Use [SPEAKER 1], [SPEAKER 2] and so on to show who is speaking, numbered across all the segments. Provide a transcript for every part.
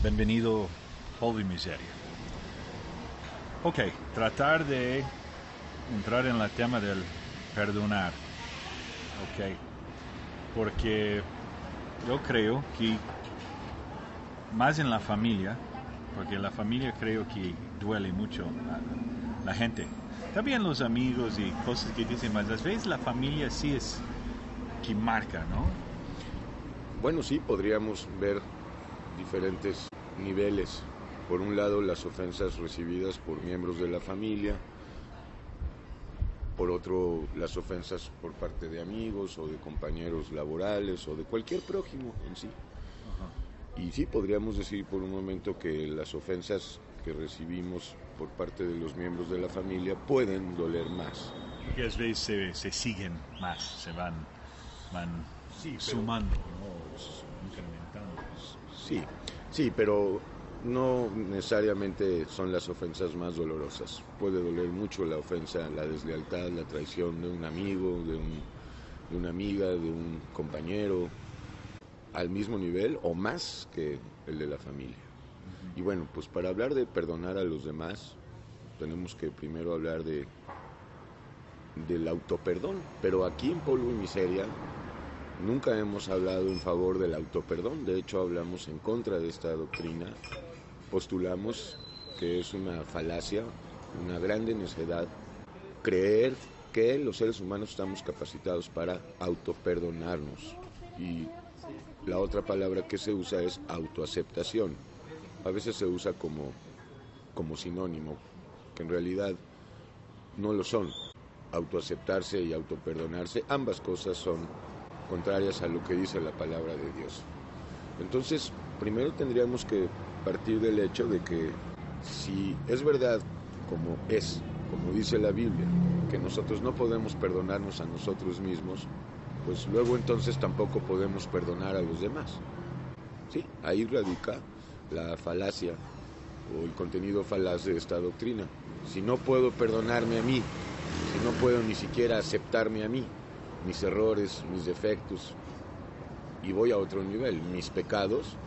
[SPEAKER 1] Bienvenido, polvo y miseria. Ok, tratar de entrar en el tema del perdonar. Ok, porque yo creo que más en la familia, porque la familia creo que duele mucho a la gente. También los amigos y cosas que dicen, más a veces la familia sí es que marca, ¿no?
[SPEAKER 2] Bueno, sí, podríamos ver diferentes niveles. Por un lado, las ofensas recibidas por miembros de la familia. Por otro, las ofensas por parte de amigos o de compañeros laborales o de cualquier prójimo en sí. Ajá. Y sí, podríamos decir por un momento que las ofensas que recibimos por parte de los miembros de la familia pueden doler más.
[SPEAKER 1] Porque a veces se siguen más, se van sí, sumando, ¿no? Incrementando.
[SPEAKER 2] Sí, pero no necesariamente son las ofensas más dolorosas. Puede doler mucho la ofensa, la deslealtad, la traición de un amigo, de una amiga, de un compañero, al mismo nivel o más que el de la familia. Y bueno, pues para hablar de perdonar a los demás, tenemos que primero hablar del autoperdón. Pero aquí en Polvo y Miseria nunca hemos hablado en favor del autoperdón. De hecho, hablamos en contra de esta doctrina. Postulamos que es una falacia, una grande necedad, creer que los seres humanos estamos capacitados para autoperdonarnos. Y la otra palabra que se usa es autoaceptación. A veces se usa como sinónimo, que en realidad no lo son. Autoaceptarse y autoperdonarse, ambas cosas son contrarias a lo que dice la palabra de Dios. Entonces, primero tendríamos que partir del hecho de que si es verdad, como dice la Biblia, que nosotros no podemos perdonarnos a nosotros mismos, pues luego entonces tampoco podemos perdonar a los demás. Sí, ahí radica la falacia o el contenido falaz de esta doctrina. Si no puedo perdonarme a mí, si no puedo ni siquiera aceptarme a mí, mis errores, mis defectos, y voy a otro nivel, mis pecados,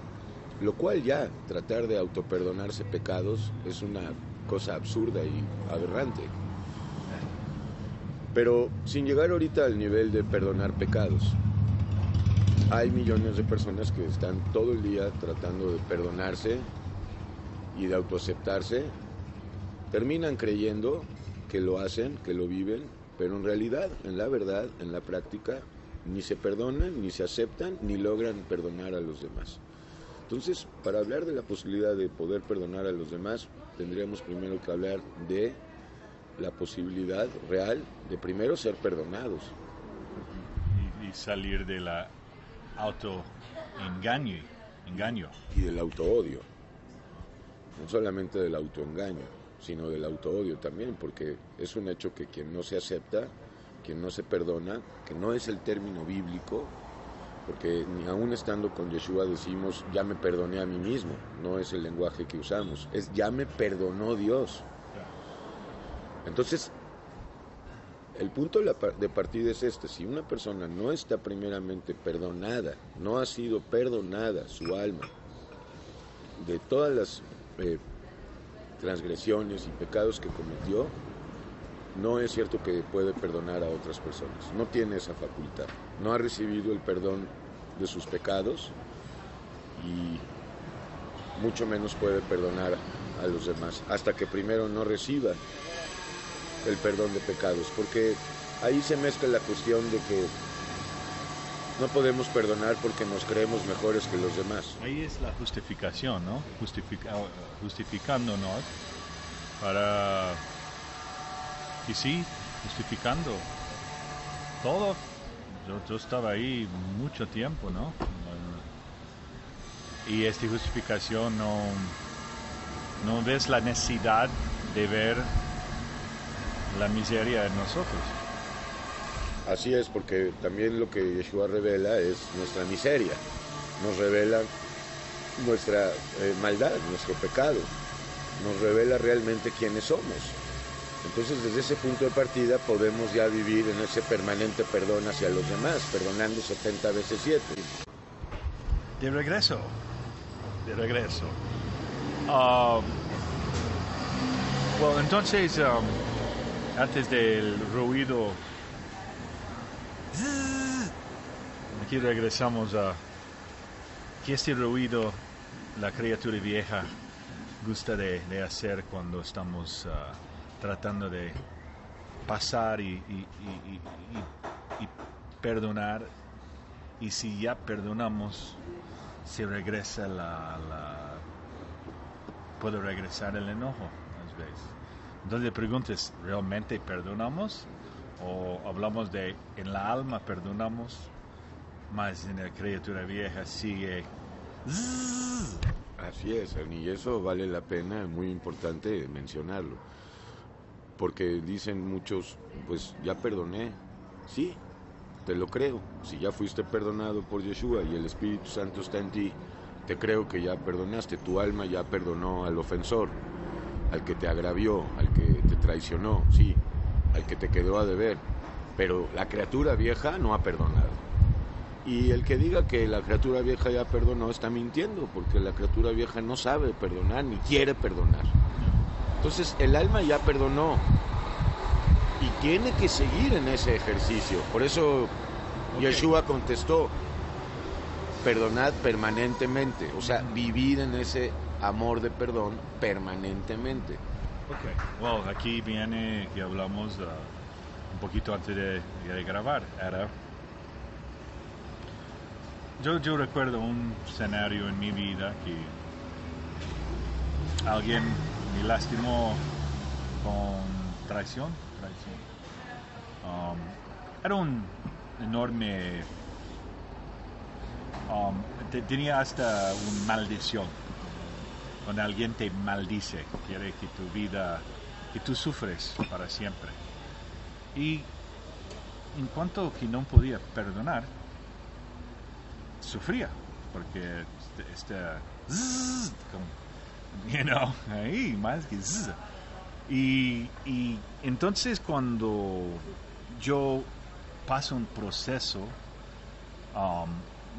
[SPEAKER 2] lo cual ya tratar de autoperdonarse pecados es una cosa absurda y aberrante. Pero sin llegar ahorita al nivel de perdonar pecados, hay millones de personas que están todo el día tratando de perdonarse y de autoaceptarse, terminan creyendo que lo hacen, que lo viven, pero en realidad, en la verdad, en la práctica, ni se perdonan, ni se aceptan, ni logran perdonar a los demás. Entonces, para hablar de la posibilidad de poder perdonar a los demás, tendríamos primero que hablar de la posibilidad real de primero ser perdonados.
[SPEAKER 1] Y salir de la autoengaño.
[SPEAKER 2] Y del autoodio. No solamente del autoengaño, sino del autoodio también, porque es un hecho que quien no se acepta, quien no se perdona, que no es el término bíblico, porque ni aún estando con Yeshua decimos ya me perdoné a mí mismo, no es el lenguaje que usamos, es ya me perdonó Dios. Entonces, el punto de partida es este: si una persona no está primeramente perdonada, no ha sido perdonada su alma de todas las transgresiones y pecados que cometió, no es cierto que puede perdonar a otras personas, no tiene esa facultad, no ha recibido el perdón de sus pecados y mucho menos puede perdonar a los demás, hasta que primero no reciba el perdón de pecados, porque ahí se mezcla la cuestión de que no podemos perdonar porque nos creemos mejores que los demás.
[SPEAKER 1] Ahí es la justificación, ¿no? Justificándonos para... Y sí, justificando todo. Yo estaba ahí mucho tiempo, ¿no? Y esta justificación no ves la necesidad de ver la miseria en nosotros.
[SPEAKER 2] Así es, porque también lo que Yeshua revela es nuestra miseria, nos revela nuestra maldad, nuestro pecado, nos revela realmente quiénes somos. Entonces, desde ese punto de partida podemos ya vivir en ese permanente perdón hacia los demás, perdonando 70 veces 7.
[SPEAKER 1] De regreso, de regreso. Bueno, entonces, antes del ruido, aquí regresamos a que este ruido la criatura vieja gusta de hacer cuando estamos tratando de pasar y perdonar. Y si ya perdonamos, se regresa puede regresar el enojo a veces. Entonces la pregunta es, ¿realmente perdonamos? ¿O hablamos de en la alma perdonamos, más en la criatura vieja sigue?
[SPEAKER 2] Así es, Ernie, y eso vale la pena, es muy importante mencionarlo. Porque dicen muchos, pues ya perdoné. Sí, te lo creo. Si ya fuiste perdonado por Yeshua y el Espíritu Santo está en ti, te creo que ya perdonaste. Tu alma ya perdonó al ofensor, al que te agravió, al que te traicionó, sí, al que te quedó a deber. Pero la criatura vieja no ha perdonado. Y el que diga que la criatura vieja ya perdonó está mintiendo, porque la criatura vieja no sabe perdonar ni quiere perdonar. Entonces el alma ya perdonó y tiene que seguir en ese ejercicio. Por eso Yeshua contestó, perdonad permanentemente, o sea, vivir en ese amor de perdón permanentemente.
[SPEAKER 1] Bueno, aquí viene que hablamos un poquito antes de grabar. Yo recuerdo un escenario en mi vida que alguien me lastimó con traición. Era un enorme... tenía hasta una maldición. Cuando alguien te maldice, quiere que tu vida, que tú sufres para siempre. Y en cuanto que no podía perdonar, sufría, porque ahí más que y entonces cuando yo paso un proceso,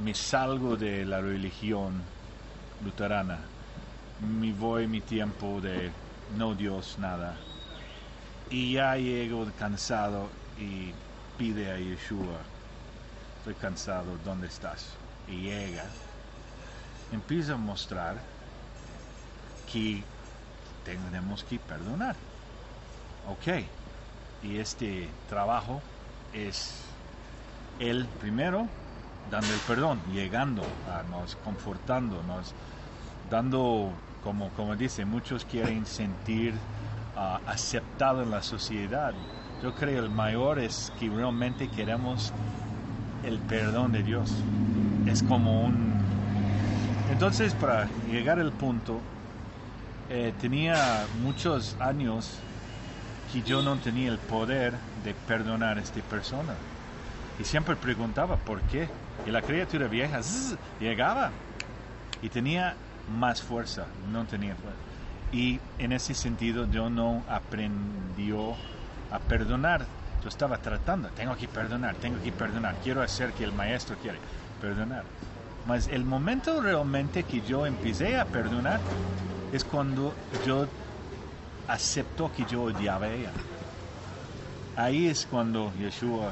[SPEAKER 1] me salgo de la religión luterana, me voy mi tiempo de no Dios, nada, y ya llego cansado y pide a Yeshua, estoy cansado, ¿dónde estás? Y llega, empieza a mostrar que tenemos que perdonar. Ok, y este trabajo es él primero dando el perdón, llegando a nos, confortándonos, dando, como dice, muchos quieren sentir aceptado en la sociedad. Yo creo el mayor es que realmente queremos el perdón de Dios. Es como un... Entonces, para llegar al punto, tenía muchos años que yo no tenía el poder de perdonar a esta persona. Y siempre preguntaba por qué. Y la criatura vieja llegaba y tenía más fuerza, no tenía fuerza. Y en ese sentido yo no aprendió a perdonar. Yo estaba tratando, tengo que perdonar, quiero hacer que el maestro quiere perdonar. Mas el momento realmente que yo empecé a perdonar es cuando yo acepto que yo odiaba a ella. Ahí es cuando Yeshua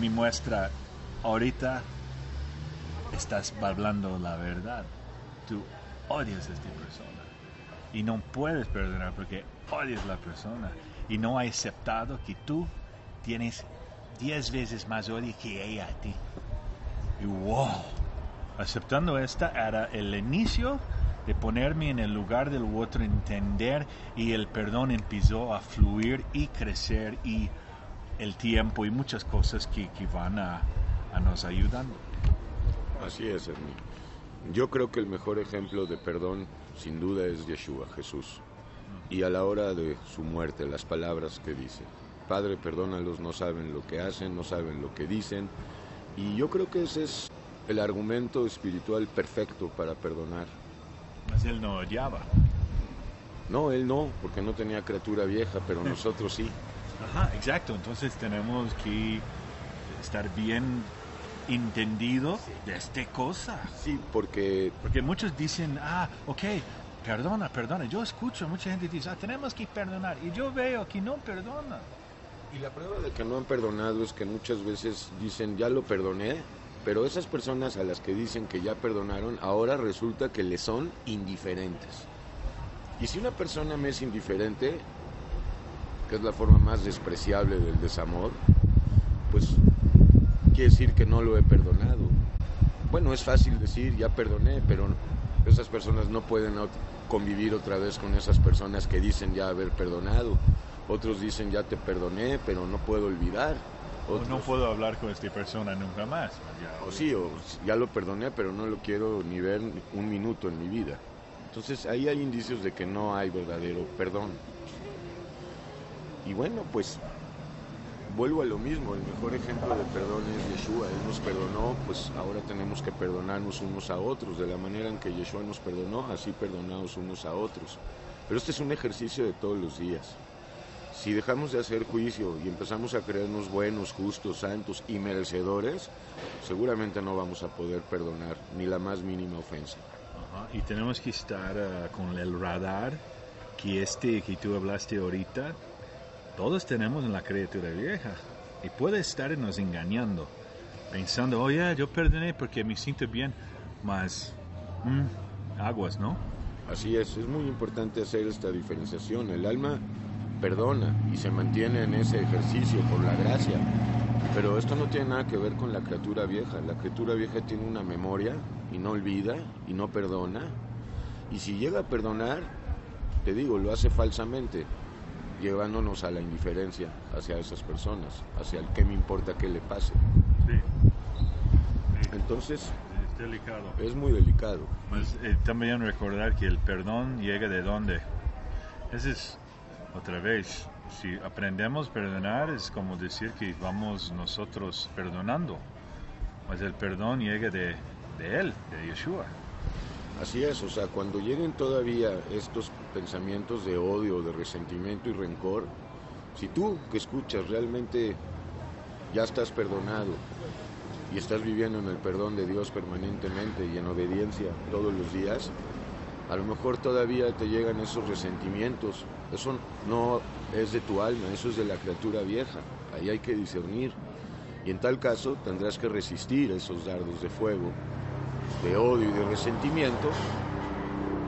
[SPEAKER 1] me muestra, ahorita estás hablando la verdad. Tú odias a esta persona y no puedes perdonar porque odias a la persona y no has aceptado que tú tienes 10 veces más odio que ella a ti. Y wow, aceptando esta era el inicio de ponerme en el lugar del otro, entender, y el perdón empezó a fluir y crecer, y el tiempo y muchas cosas que van a nos ayudando.
[SPEAKER 2] Así es, Ernie. Yo creo que el mejor ejemplo de perdón, sin duda, es Yeshua, Jesús. Y a la hora de su muerte, las palabras que dice: Padre, perdónalos, no saben lo que hacen, no saben lo que dicen. Y yo creo que ese es el argumento espiritual perfecto para perdonar.
[SPEAKER 1] Mas él no odiaba.
[SPEAKER 2] No, él no, porque no tenía criatura vieja, pero nosotros sí.
[SPEAKER 1] Ajá, exacto. Entonces tenemos que estar bien entendido de esta cosa.
[SPEAKER 2] Sí, porque
[SPEAKER 1] Muchos dicen, ok, perdona. Yo escucho, mucha gente dice, tenemos que perdonar. Y yo veo que no perdona.
[SPEAKER 2] y la prueba de que no han perdonado es que muchas veces dicen, ya lo perdoné, pero esas personas a las que dicen que ya perdonaron, ahora resulta que le son indiferentes. Y si una persona me es indiferente, que es la forma más despreciable del desamor, pues quiere decir que no lo he perdonado. Bueno, es fácil decir, ya perdoné, pero esas personas no pueden convivir otra vez con esas personas que dicen ya haber perdonado. Otros dicen, ya te perdoné, pero no puedo olvidar. Otros,
[SPEAKER 1] no puedo hablar con esta persona nunca más.
[SPEAKER 2] o ya lo perdoné, pero no lo quiero ni ver un minuto en mi vida. Entonces ahí hay indicios de que no hay verdadero perdón. Y bueno, pues vuelvo a lo mismo, el mejor ejemplo de perdón es Yeshua. Él nos perdonó, pues ahora tenemos que perdonarnos unos a otros. De la manera en que Yeshua nos perdonó, así perdonamos unos a otros. Pero este es un ejercicio de todos los días. Si dejamos de hacer juicio y empezamos a creernos buenos, justos, santos y merecedores, seguramente no vamos a poder perdonar ni la más mínima ofensa.
[SPEAKER 1] Y tenemos que estar con el radar que tú hablaste ahorita. Todos tenemos en la criatura vieja y puede estarnos engañando, pensando, yo perdoné porque me siento bien, mas aguas, ¿no?
[SPEAKER 2] Así es muy importante hacer esta diferenciación. El alma perdona y se mantiene en ese ejercicio por la gracia, pero esto no tiene nada que ver con la criatura vieja. La criatura vieja tiene una memoria y no olvida y no perdona, y si llega a perdonar, te digo, lo hace falsamente, llevándonos a la indiferencia hacia esas personas, hacia el que me importa que le pase.
[SPEAKER 1] Sí.
[SPEAKER 2] Entonces
[SPEAKER 1] es delicado.
[SPEAKER 2] Es muy delicado.
[SPEAKER 1] Pues, también recordar que el perdón llega de dónde. Esa es otra vez, si aprendemos a perdonar es como decir que vamos nosotros perdonando, pues el perdón llega de él, de Yeshua.
[SPEAKER 2] Así es, o sea, cuando lleguen todavía estos pensamientos de odio, de resentimiento y rencor, si tú que escuchas realmente ya estás perdonado y estás viviendo en el perdón de Dios permanentemente y en obediencia todos los días, a lo mejor todavía te llegan esos resentimientos. Eso no es de tu alma, eso es de la criatura vieja. Ahí hay que discernir. Y en tal caso tendrás que resistir esos dardos de fuego, de odio y de resentimiento,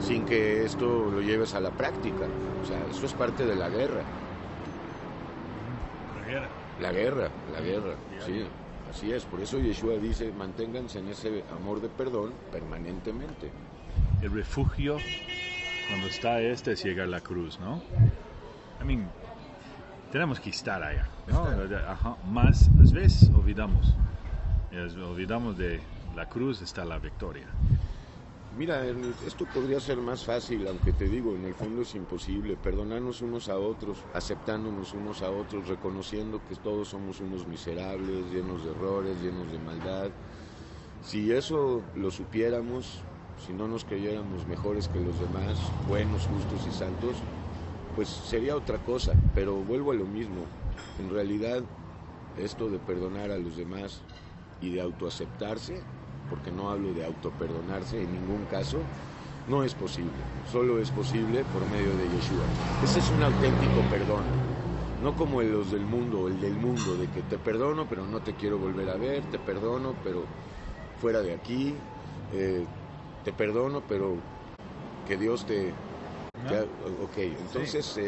[SPEAKER 2] sin que esto lo lleves a la práctica. O sea, eso es parte de la guerra. La guerra, sí. Así es, por eso Yeshua dice, manténganse en ese amor de perdón permanentemente.
[SPEAKER 1] El refugio, cuando está es llegar a la cruz, ¿no? Tenemos que estar allá, ¿no? Más, a veces olvidamos de la cruz está la victoria.
[SPEAKER 2] Mira, esto podría ser más fácil, aunque te digo, en el fondo es imposible. Perdonarnos unos a otros, aceptándonos unos a otros, reconociendo que todos somos unos miserables, llenos de errores, llenos de maldad. Si eso lo supiéramos, si no nos creyéramos mejores que los demás, buenos, justos y santos, pues sería otra cosa. Pero vuelvo a lo mismo. En realidad, esto de perdonar a los demás y de autoaceptarse, porque no hablo de autoperdonarse en ningún caso, no es posible. Solo es posible por medio de Yeshua. Ese es un auténtico perdón. No como los del mundo, el del mundo, de que te perdono pero no te quiero volver a ver, te perdono pero fuera de aquí, te perdono pero que Dios te... Ya, ok, entonces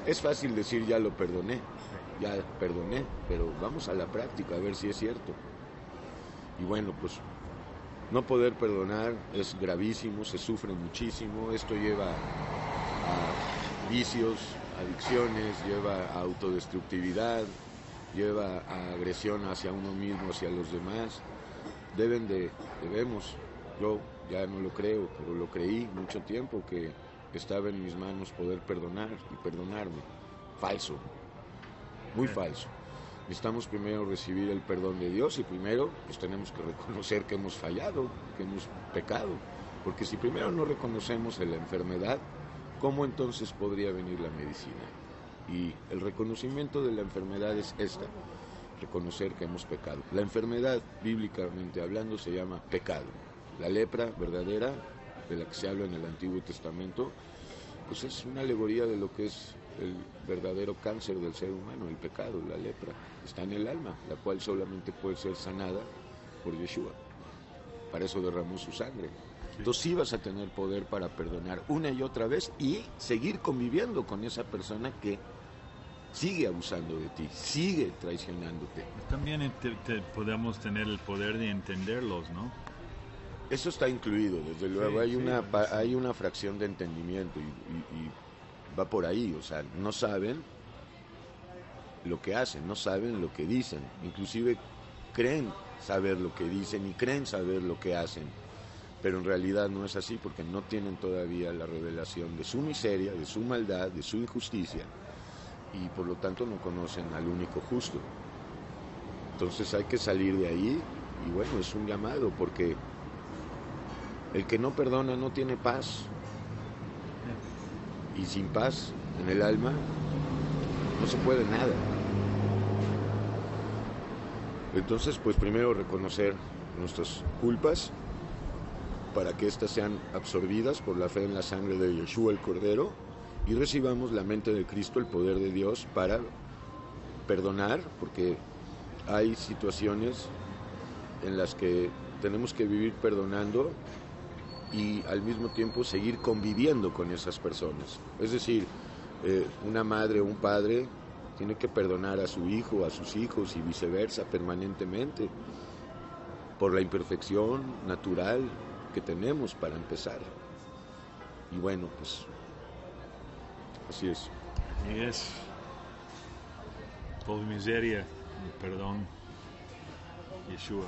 [SPEAKER 2] es fácil decir ya lo perdoné, pero vamos a la práctica a ver si es cierto. Y bueno, pues no poder perdonar es gravísimo, se sufre muchísimo, esto lleva a vicios, adicciones, lleva a autodestructividad, lleva a agresión hacia uno mismo, hacia los demás. Debemos, yo ya no lo creo, pero lo creí mucho tiempo, que estaba en mis manos poder perdonar y perdonarme. Falso, muy falso. Necesitamos primero recibir el perdón de Dios y primero pues tenemos que reconocer que hemos fallado, que hemos pecado. Porque si primero no reconocemos la enfermedad, ¿cómo entonces podría venir la medicina? Y el reconocimiento de la enfermedad es esta, reconocer que hemos pecado. La enfermedad, bíblicamente hablando, se llama pecado. La lepra verdadera, de la que se habla en el Antiguo Testamento, pues es una alegoría de lo que es el verdadero cáncer del ser humano, el pecado, la lepra. Está en el alma, la cual solamente puede ser sanada por Yeshua. Para eso derramó su sangre. Entonces sí vas a tener poder para perdonar una y otra vez y seguir conviviendo con esa persona que sigue abusando de ti, sigue traicionándote.
[SPEAKER 1] También podemos tener el poder de entenderlos, ¿no?
[SPEAKER 2] Eso está incluido, desde luego.
[SPEAKER 1] Sí,
[SPEAKER 2] hay una fracción de entendimiento y va por ahí. O sea, no saben lo que hacen, no saben lo que dicen. Inclusive creen saber lo que dicen y creen saber lo que hacen. Pero en realidad no es así porque no tienen todavía la revelación de su miseria, de su maldad, de su injusticia. Y por lo tanto no conocen al único justo. Entonces hay que salir de ahí y bueno, es un llamado porque el que no perdona no tiene paz y sin paz en el alma no se puede nada. Entonces pues primero reconocer nuestras culpas para que éstas sean absorbidas por la fe en la sangre de Yeshua el Cordero y recibamos la mente de Cristo, el poder de Dios para perdonar, porque hay situaciones en las que tenemos que vivir perdonando y al mismo tiempo seguir conviviendo con esas personas. Es decir, una madre o un padre tiene que perdonar a su hijo, a sus hijos y viceversa permanentemente por la imperfección natural que tenemos para empezar. Y bueno, pues así es.
[SPEAKER 1] Y es por miseria, perdón, Yeshua.